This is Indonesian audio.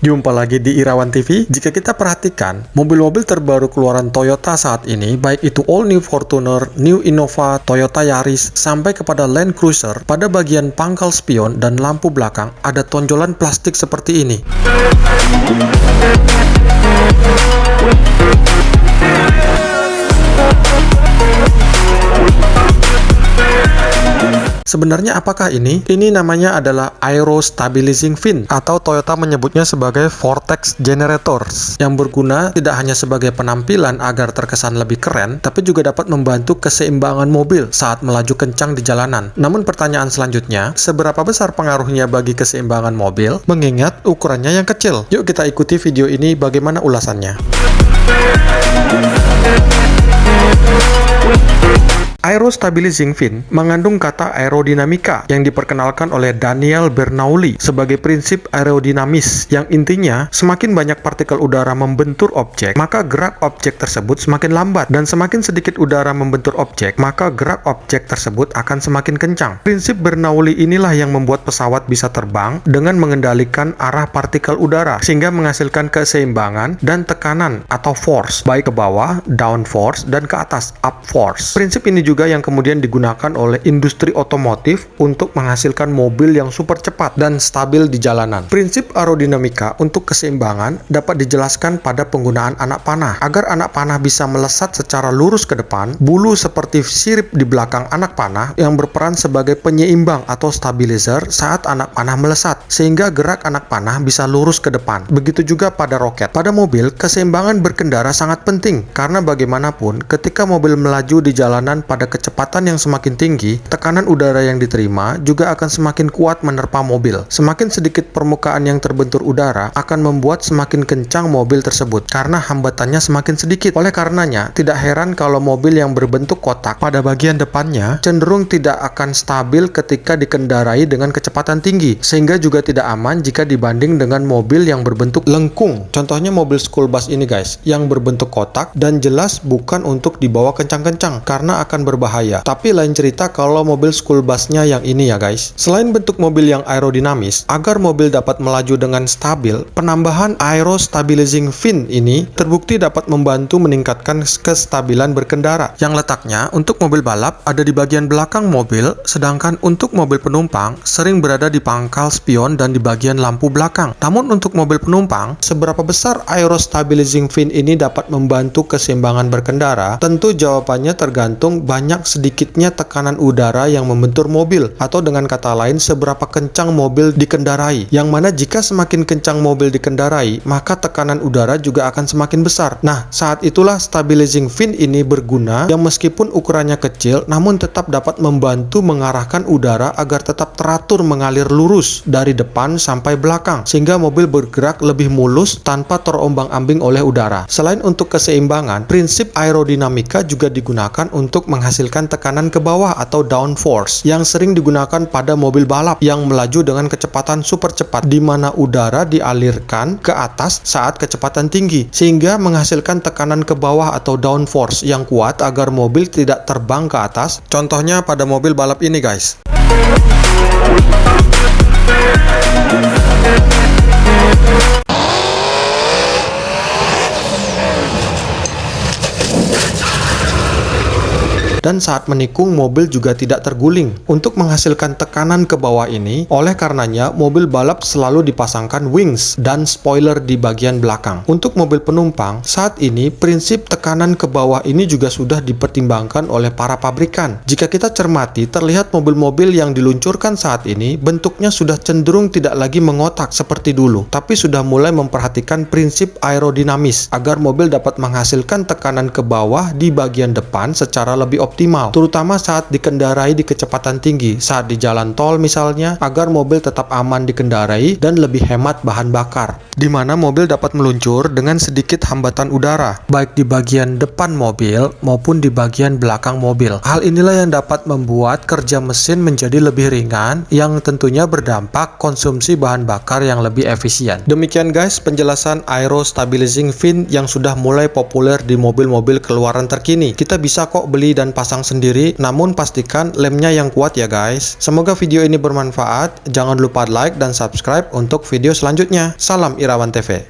Jumpa lagi di Irawan TV. Jika kita perhatikan, mobil-mobil terbaru keluaran Toyota saat ini, baik itu All New Fortuner, New Innova, Toyota Yaris, sampai kepada Land Cruiser, pada bagian pangkal spion dan lampu belakang ada tonjolan plastik seperti ini. Sebenarnya apakah ini? Ini namanya adalah Aero Stabilizing Fin, atau Toyota menyebutnya sebagai Vortex Generators, yang berguna tidak hanya sebagai penampilan agar terkesan lebih keren, tapi juga dapat membantu keseimbangan mobil saat melaju kencang di jalanan. Namun pertanyaan selanjutnya, seberapa besar pengaruhnya bagi keseimbangan mobil, mengingat ukurannya yang kecil? Yuk kita ikuti video ini bagaimana ulasannya. Aero Stabilizing Fin mengandung kata aerodinamika yang diperkenalkan oleh Daniel Bernoulli sebagai prinsip aerodinamis yang intinya semakin banyak partikel udara membentur objek, maka gerak objek tersebut semakin lambat, dan semakin sedikit udara membentur objek, maka gerak objek tersebut akan semakin kencang. Prinsip Bernoulli inilah yang membuat pesawat bisa terbang dengan mengendalikan arah partikel udara sehingga menghasilkan keseimbangan dan tekanan atau force, baik ke bawah, down force, dan ke atas, up force. Prinsip ini juga yang kemudian digunakan oleh industri otomotif untuk menghasilkan mobil yang super cepat dan stabil di jalanan. Prinsip aerodinamika untuk keseimbangan dapat dijelaskan pada penggunaan anak panah. Agar anak panah bisa melesat secara lurus ke depan, bulu seperti sirip di belakang anak panah yang berperan sebagai penyeimbang atau stabilizer saat anak panah melesat, sehingga gerak anak panah bisa lurus ke depan. Begitu juga pada roket. Pada mobil, keseimbangan berkendara sangat penting, karena bagaimanapun ketika mobil melaju di jalanan pada kecepatan yang semakin tinggi, tekanan udara yang diterima juga akan semakin kuat menerpa mobil. Semakin sedikit permukaan yang terbentur udara akan membuat semakin kencang mobil tersebut karena hambatannya semakin sedikit. Oleh karenanya, tidak heran kalau mobil yang berbentuk kotak pada bagian depannya cenderung tidak akan stabil ketika dikendarai dengan kecepatan tinggi, sehingga juga tidak aman jika dibanding dengan mobil yang berbentuk lengkung. Contohnya mobil school bus ini guys, yang berbentuk kotak dan jelas bukan untuk dibawa kencang-kencang karena akan berbahaya. Tapi lain cerita kalau mobil school busnya yang ini ya guys. Selain bentuk mobil yang aerodinamis, agar mobil dapat melaju dengan stabil, penambahan Aero Stabilizing Fin ini terbukti dapat membantu meningkatkan kestabilan berkendara, yang letaknya untuk mobil balap ada di bagian belakang mobil, sedangkan untuk mobil penumpang sering berada di pangkal spion dan di bagian lampu belakang. Namun untuk mobil penumpang, seberapa besar Aero Stabilizing Fin ini dapat membantu keseimbangan berkendara? Tentu jawabannya tergantung banyak sedikitnya tekanan udara yang membentur mobil, atau dengan kata lain seberapa kencang mobil dikendarai, yang mana jika semakin kencang mobil dikendarai maka tekanan udara juga akan semakin besar. Nah, saat itulah stabilizing fin ini berguna, yang meskipun ukurannya kecil namun tetap dapat membantu mengarahkan udara agar tetap teratur mengalir lurus dari depan sampai belakang, sehingga mobil bergerak lebih mulus tanpa terombang-ambing oleh udara. Selain untuk keseimbangan, prinsip aerodinamika juga digunakan untuk menghasilkan tekanan ke bawah atau down force yang sering digunakan pada mobil balap yang melaju dengan kecepatan super cepat, di mana udara dialirkan ke atas saat kecepatan tinggi sehingga menghasilkan tekanan ke bawah atau down force yang kuat agar mobil tidak terbang ke atas. Contohnya pada mobil balap ini guys. Dan saat menikung, mobil juga tidak terguling. Untuk menghasilkan tekanan ke bawah ini, oleh karenanya mobil balap selalu dipasangkan wings dan spoiler di bagian belakang. Untuk mobil penumpang, saat ini prinsip tekanan ke bawah ini juga sudah dipertimbangkan oleh para pabrikan. Jika kita cermati, terlihat mobil-mobil yang diluncurkan saat ini bentuknya sudah cenderung tidak lagi mengotak seperti dulu, tapi sudah mulai memperhatikan prinsip aerodinamis agar mobil dapat menghasilkan tekanan ke bawah di bagian depan secara lebih optimal, terutama saat dikendarai di kecepatan tinggi, saat di jalan tol misalnya, agar mobil tetap aman dikendarai dan lebih hemat bahan bakar, di mana mobil dapat meluncur dengan sedikit hambatan udara, baik di bagian depan mobil maupun di bagian belakang mobil. Hal inilah yang dapat membuat kerja mesin menjadi lebih ringan, yang tentunya berdampak konsumsi bahan bakar yang lebih efisien. Demikian guys penjelasan Aero Stabilizing Fin yang sudah mulai populer di mobil-mobil keluaran terkini. Kita bisa kok beli dan pasang sendiri, namun pastikan lemnya yang kuat ya guys. Semoga video ini bermanfaat. Jangan lupa like dan subscribe untuk video selanjutnya. Salam Irawan TV.